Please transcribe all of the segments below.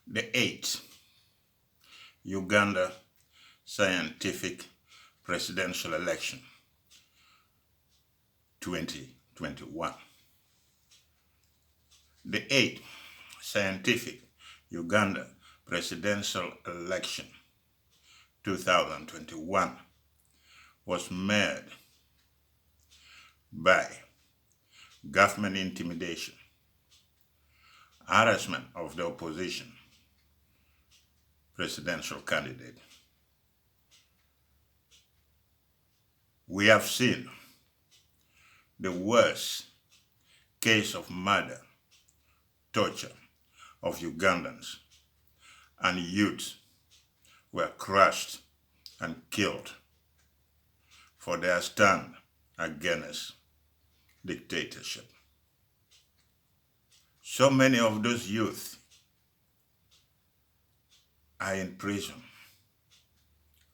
The 8th Uganda Scientific Presidential Election 2021. The 8th Scientific Uganda Presidential Election 2021 was marred by government intimidation, harassment of the opposition presidential candidate. We have seen the worst case of murder, torture of Ugandans, and youth were crushed and killed for their stand against dictatorship. So many of those youth are in prison,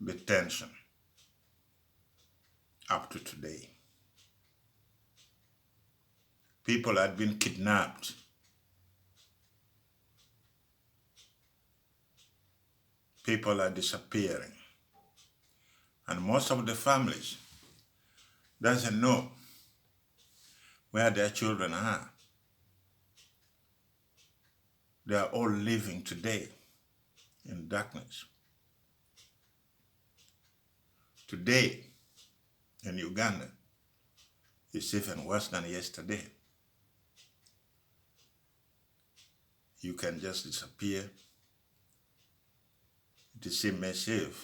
detention, up to today. People had been kidnapped. People are disappearing. And most of the families doesn't know where their children are. They are all living today in darkness. Today in Uganda is even worse than yesterday. You can just disappear. It is immersive.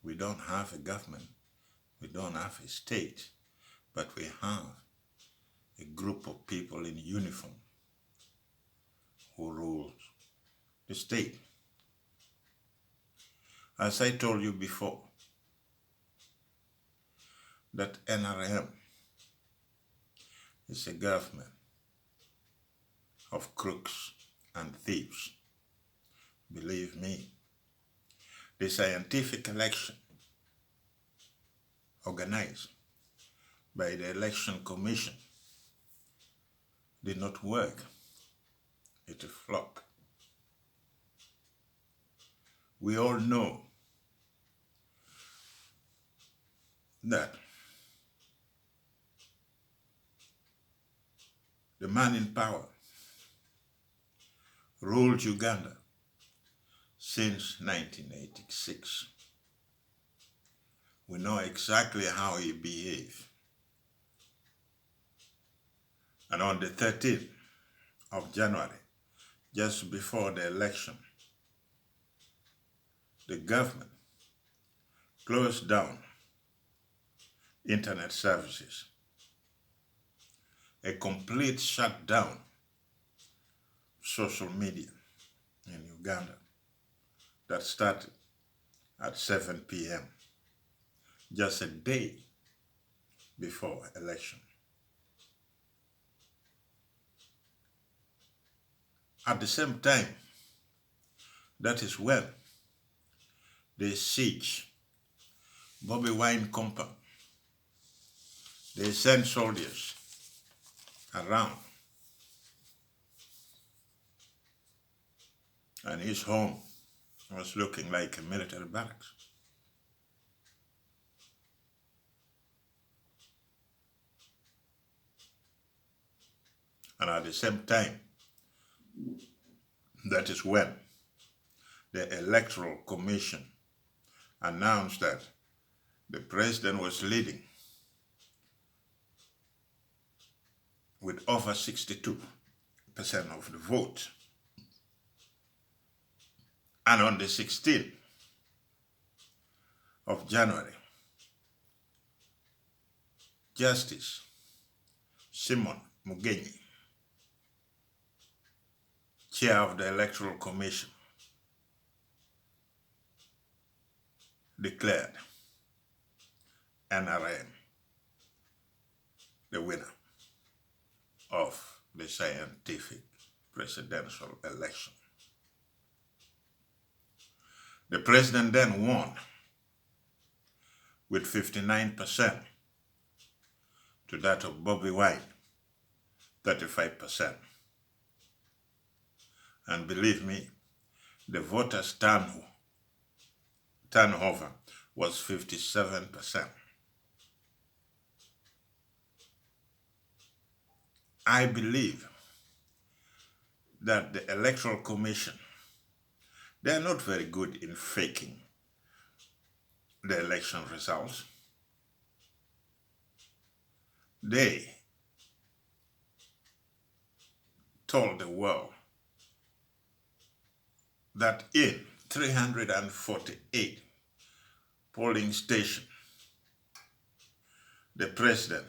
We don't have a government. We don't have a state, but we have a group of people in uniform who rules the state. As I told you before, that NRM is a government of crooks and thieves. Believe me, the scientific election organized by the Election Commission did not work. It flopped. We all know that the man in power ruled Uganda since 1986. We know exactly how he behaved. And on the 13th of January, just before the election, the government closed down internet services, a complete shutdown of social media in Uganda that started at 7 p.m. just a day before election. At the same time, that is when they siege Bobi Wine compound. They send soldiers around, and his home was looking like a military barracks. And at the same time, that is when the Electoral Commission announced that the president was leading with over 62% of the vote. And on the 16th of January, Justice Simon Mugenyi, chair of the Electoral Commission, declared NRM the winner of the scientific presidential election. The president then won with 59% to that of Bobi Wine, 35%. And believe me, the voters' turnover was 57%. I believe that the Electoral Commission, they are not very good in faking the election results. They told the world that in 348 polling stations, the president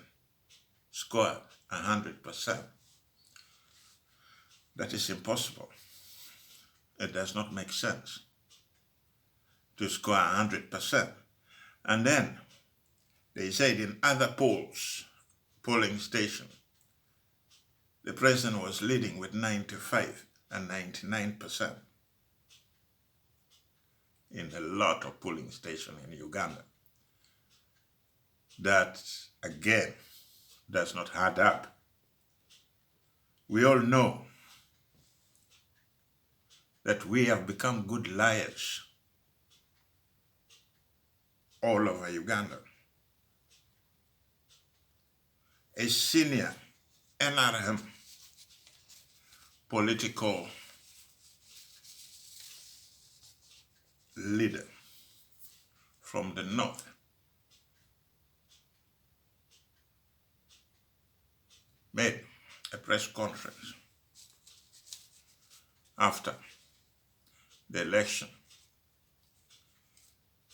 scored 100%. That is impossible. It does not make sense to score 100%. And then they said in other polling stations, the president was leading with 95 and 99% in a lot of polling stations in Uganda. That, again, does not add up. We all know that we have become good liars all over Uganda. A senior NRM political leader from the north made a press conference after the election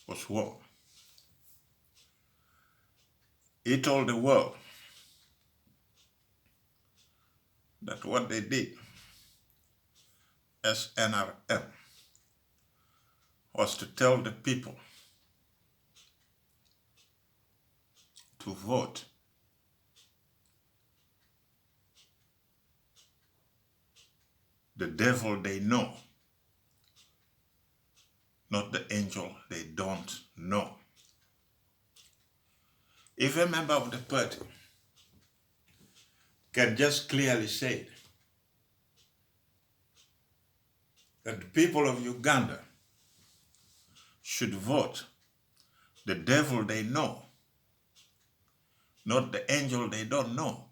was won. He told the world that what they did as NRM was to tell the people to vote the devil they know, not the angel they don't know. If a member of the party can just clearly say that the people of Uganda should vote the devil they know, not the angel they don't know,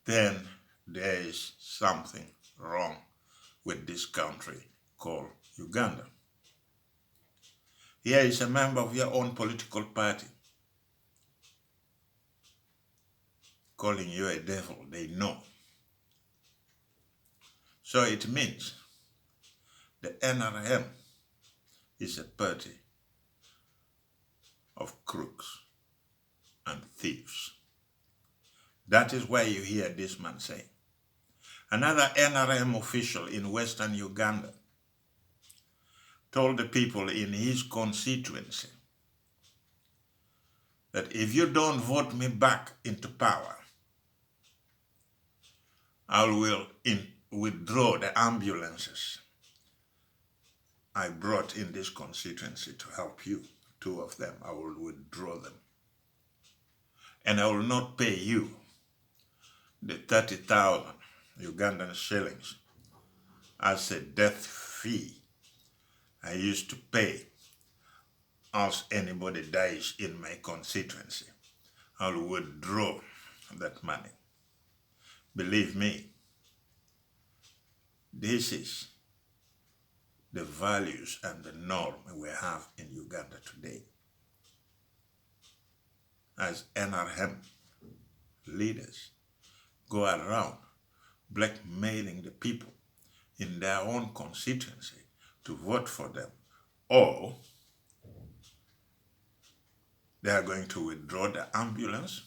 then there is something wrong with this country called Uganda. Here is a member of your own political party calling you a devil they know. So it means the NRM is a party of crooks and thieves. That is why you hear this man say. Another NRM official in Western Uganda told the people in his constituency that if you don't vote me back into power, I will withdraw the ambulances I brought in this constituency to help you. 2 of them, I will withdraw them. And I will not pay you the 30,000 Ugandan shillings as a death fee I used to pay as anybody dies in my constituency. I will withdraw that money. Believe me, this is the values and the norm we have in Uganda today. As NRM leaders go around blackmailing the people in their own constituency to vote for them, or they are going to withdraw the ambulance,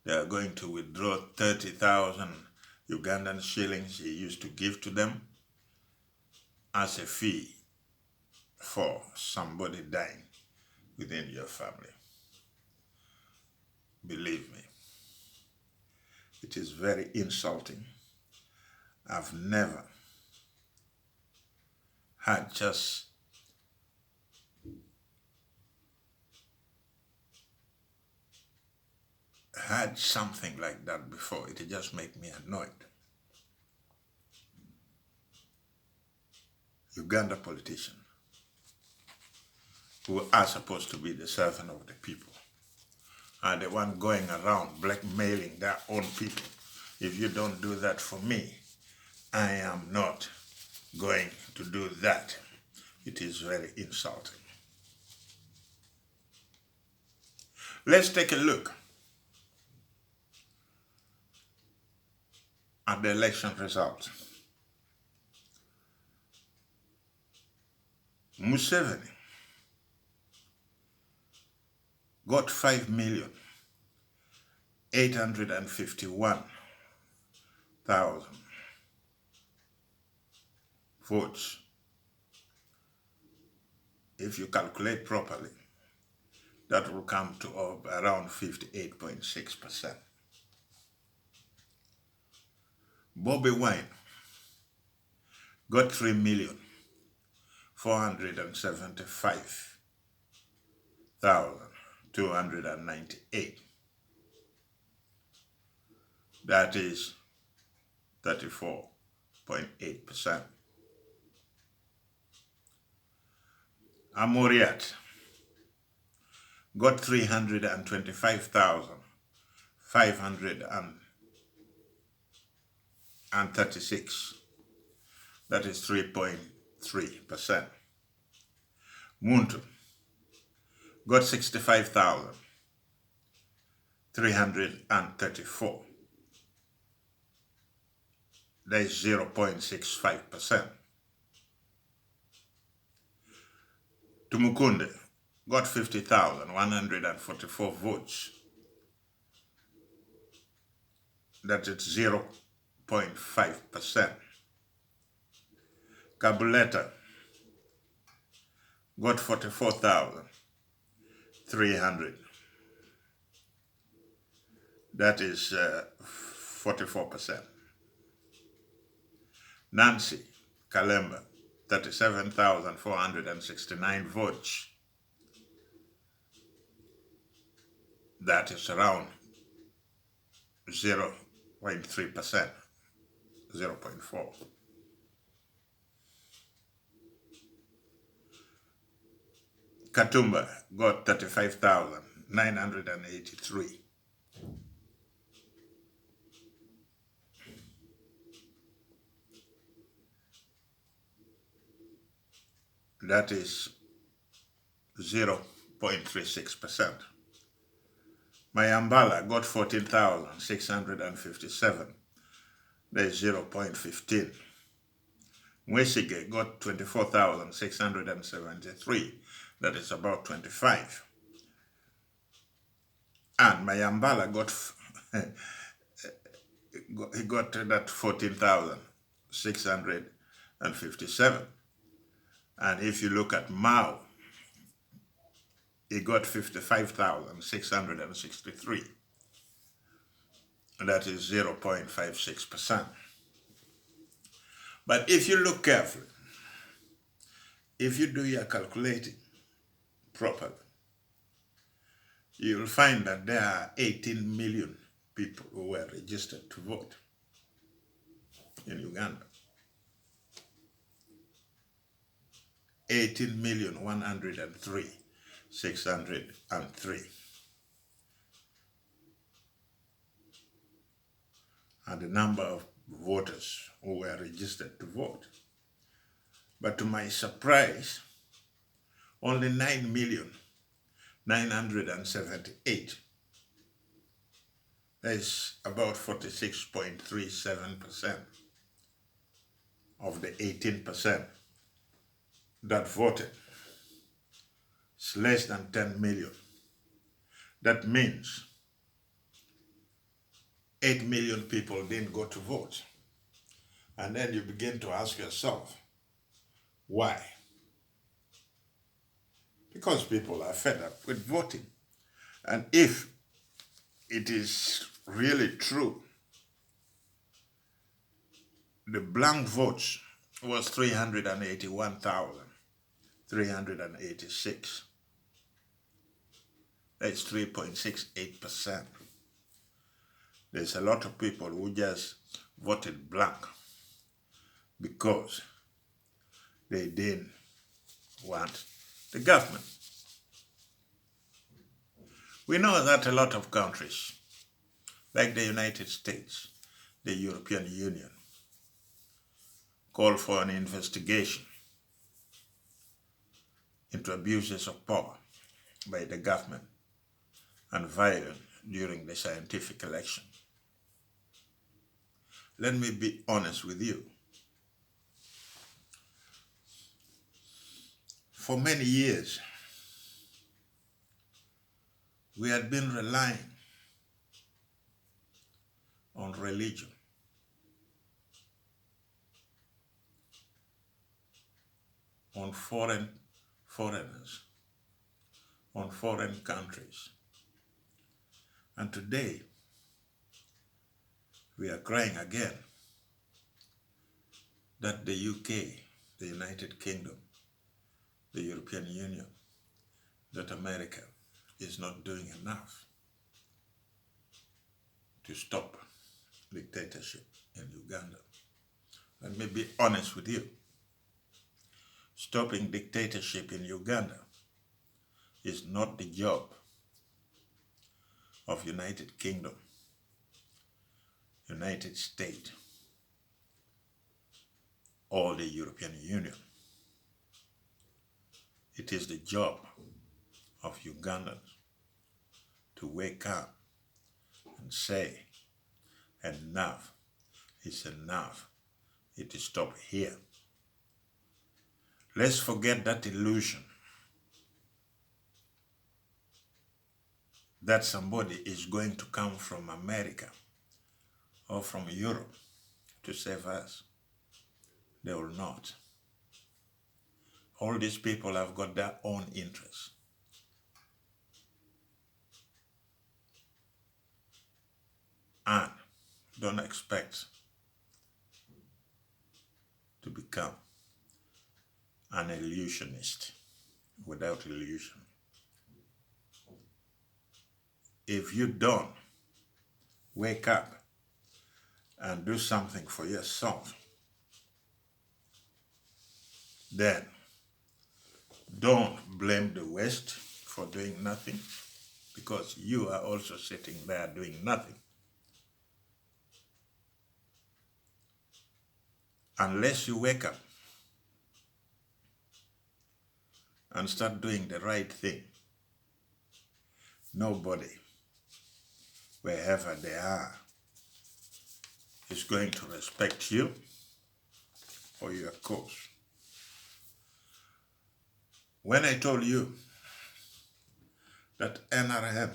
they are going to withdraw 30,000 Ugandan shillings you used to give to them as a fee for somebody dying within your family. Believe me, it is very insulting. I've never had something like that before. It just made me annoyed. Uganda politicians who are supposed to be the servant of the people are the one going around blackmailing their own people. If you don't do that for me, I am not going to do that. It is very insulting. Let's take a look at the election results. Museveni got 5,851,000 votes. If you calculate properly, that will come to around 58.6%. Bobi Wine got 3,475,298. That is 34.8%. Amoriat got 325,536. That is 3.3%. Muntu got 65,334. That is 0.65%. Tumukunde got 50,144 votes. That is 0.5%. Kabuleta got 44,300. That is 44%. Nancy Kalemba, 37,469 votes. That is around 0.3%, 0.4. Katumba got 35,983. That is 0.36%. Mayambala got 14,657. That is 0.15. Mwesige got 24,673. That is about 25. And Mayambala got he got that 14,657. And if you look at Mao, he got 55,663. That is 0.56%. But if you look carefully, if you do your calculating properly, you'll find that there are 18 million people who were registered to vote in Uganda. 18,103,603. And the number of voters who were registered to vote. But to my surprise, only 9,978,000. That is about 46.37% of the 18% that voted. It's less than 10 million. That means 8 million people didn't go to vote. And then you begin to ask yourself, why? Because people are fed up with voting. And if it is really true, the blank votes was 381,386. That's 3.68%. There's a lot of people who just voted blank because they didn't want the government. We know that a lot of countries, like the United States, the European Union, call for an investigation into abuses of power by the government and violence during the scientific election. Let me be honest with you. For many years, we had been relying on religion, on foreigners, on foreign countries. And today, we are crying again that the UK, the United Kingdom, the European Union, that America is not doing enough to stop dictatorship in Uganda. Let me be honest with you. Stopping dictatorship in Uganda is not the job of United Kingdom, United States, or the European Union. It is the job of Ugandans to wake up and say, enough is enough. It is stopped here. Let's forget that illusion that somebody is going to come from America or from Europe to save us. They will not. All these people have got their own interests. And don't expect to become an illusionist without illusion. If you don't wake up and do something for yourself, then don't blame the West for doing nothing, because you are also sitting there doing nothing. Unless you wake up and start doing the right thing, nobody, wherever they are, is going to respect you or your cause. When I told you that NRM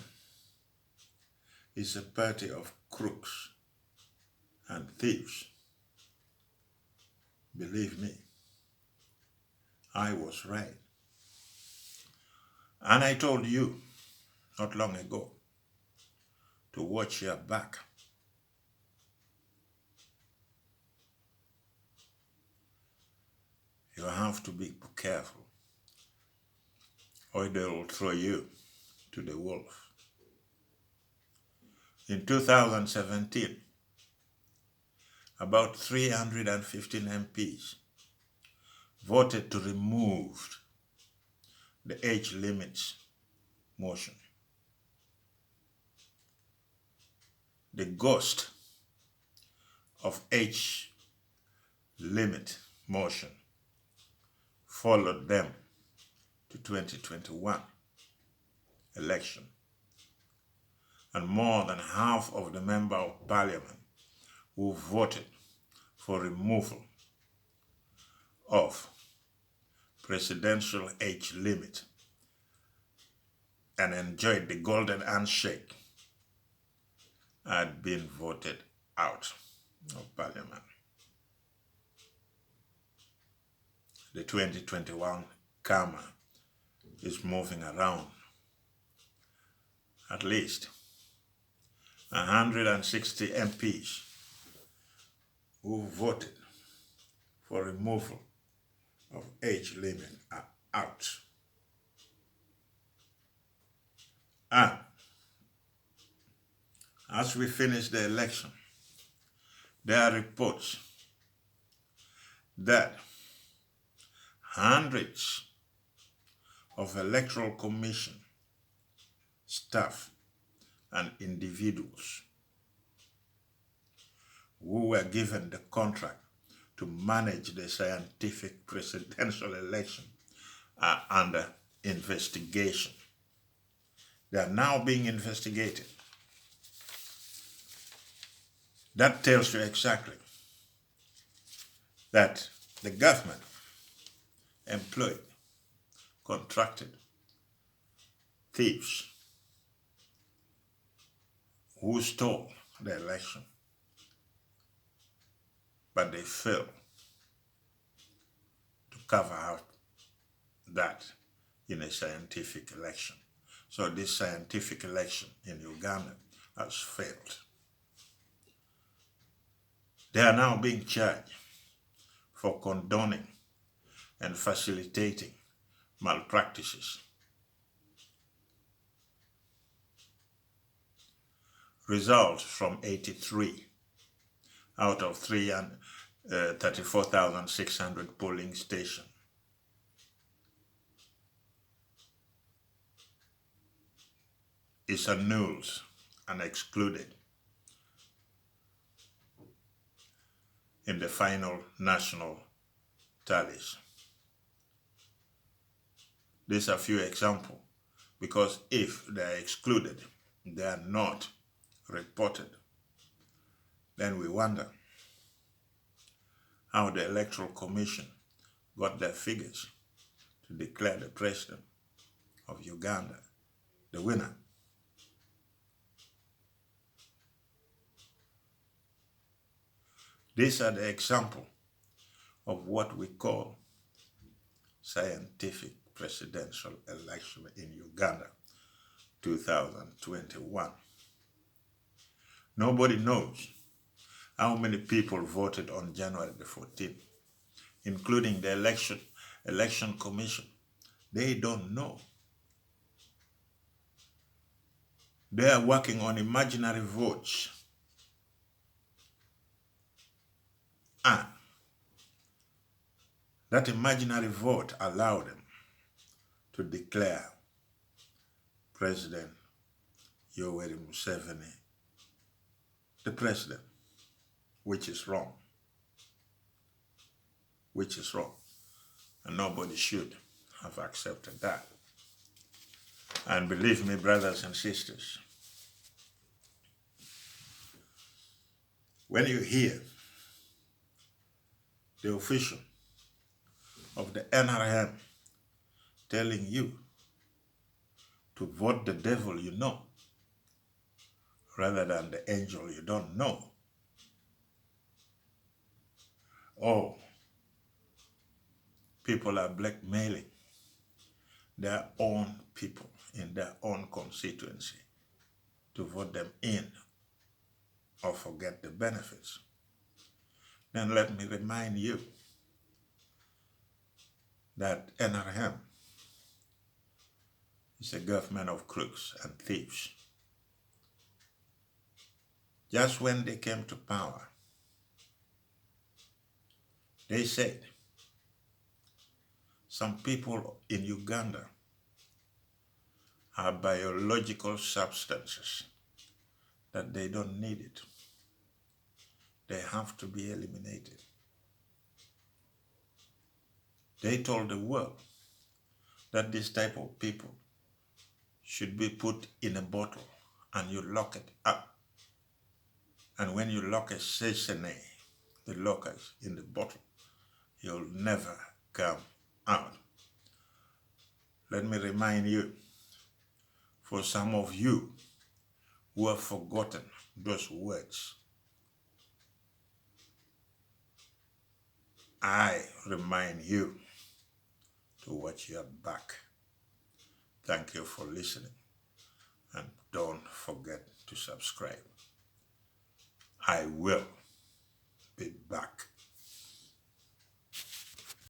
is a party of crooks and thieves, believe me, I was right. And I told you not long ago to watch your back. You have to be careful, or they will throw you to the wolf. In 2017, about 315 MPs voted to remove the age limits motion. The ghost of age limit motion followed them to 2021 election, and more than half of the member of parliament who voted for removal of presidential age limit and enjoyed the golden handshake had been voted out of parliament. The 2021 karma is moving around. At least 160 MPs who voted for removal of age limit are out. And as we finish the election, there are reports that hundreds of electoral commission staff and individuals who were given the contract to manage the scientific presidential election are under investigation. They are now being investigated. That tells you exactly that the government employed, contracted thieves who stole the election, but they failed to cover out that in a scientific election. So this scientific election in Uganda has failed. They are now being charged for condoning and facilitating malpractices. Results from 83 out of 34,600 polling stations. Is annulled and excluded in the final national tallies. These are a few examples, because if they are excluded, they are not reported, then we wonder how the Electoral Commission got their figures to declare the president of Uganda the winner. These are the example of what we call scientific presidential election in Uganda 2021. Nobody knows how many people voted on January the 14th, including the election commission. They don't know. They are working on imaginary votes. And that imaginary vote allowed them to declare President Yoweri Museveni the president, which is wrong. Which is wrong. And nobody should have accepted that. And believe me, brothers and sisters, when you hear the official of the NRM telling you to vote the devil you know, rather than the angel you don't know, or people are blackmailing their own people in their own constituency to vote them in or forget the benefits, then let me remind you that NRM is a government of crooks and thieves. Just when they came to power, they said some people in Uganda have biological substances that they don't need it. They have to be eliminated. They told the world that this type of people should be put in a bottle and you lock it up. And when you lock a 𝐶𝐶, the lockers in the bottle, you'll never come out. Let me remind you, for some of you who have forgotten those words, I remind you to watch your back. Thank you for listening, and don't forget to subscribe. I will be back.